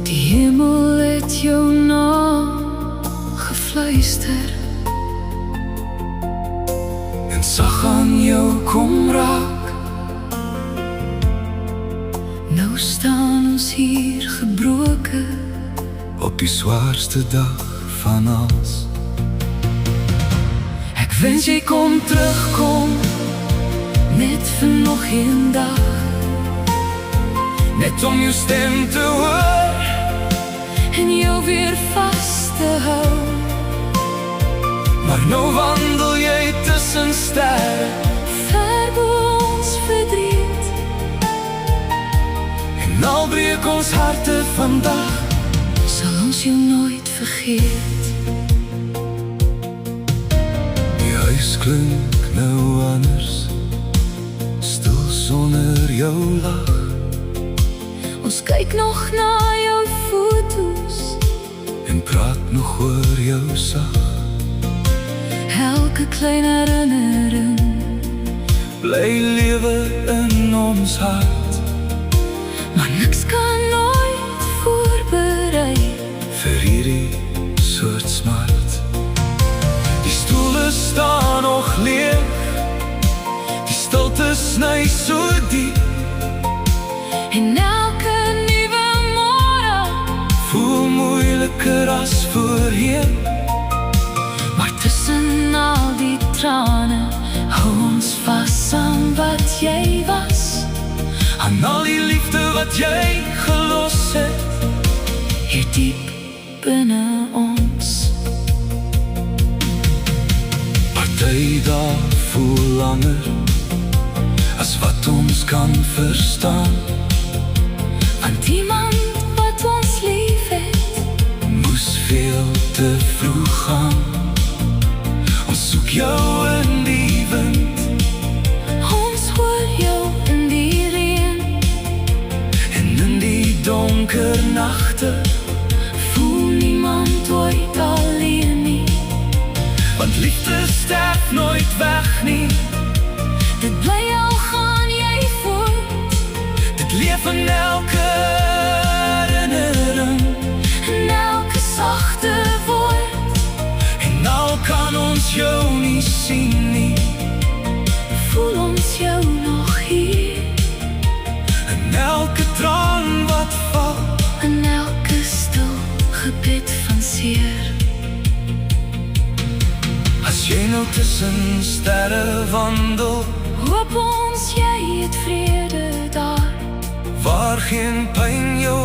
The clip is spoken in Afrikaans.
Die hemel het jou naam gefluister en sag aan jou kom raak. Nou staan ons hier gebroken Op die zwaarste dag van alles. Ek wens jy kom terugkom net vir nog een dag, Net om jou stem te hoor en jou weer vast te hou. Maar nou wandel jy tussen sterre Ver bo ons verdriet, en al breek ons harte vandag, sal ons jou nooit vergeet. die huis klink nou anders, stil sonder jou lach. Ons kyk nog na jou foto's En praat nog oor jou sag. elke klein herinnering Bly lewe in ons hart, maar niks kan nooit voorberei vir hierdie soort smart. Die stoele staan nog leeg, die stilte sny so diep, en elke nuwe môre voel moeiliker as voorheen. maar tussen al die trane hou ons vas aan wat jy was, Aan al die liefde wat jy gelos het, hier diep binne ons. party dae voel langer as wat ons kan verstaan. Want iemand wat ons lief het, Moes veel te vroeg gaan. Ons soek jou in die wind, ons hoor jou in die reën, en in die donker nagte voel niemand ooit alleen nie. want liefde sterf nooit weg nie. Dit bly al gaan jy voort, Dit leef in elke herinnering, en elke sagte woord en al kan ons jou nie sien nie, voel ons jou nog hier, en elke traan wat val, in elke stil gebed van seer. as jy nou tussen sterre wandel, Hoop ons jy het vrede daar, waar geen pyn jou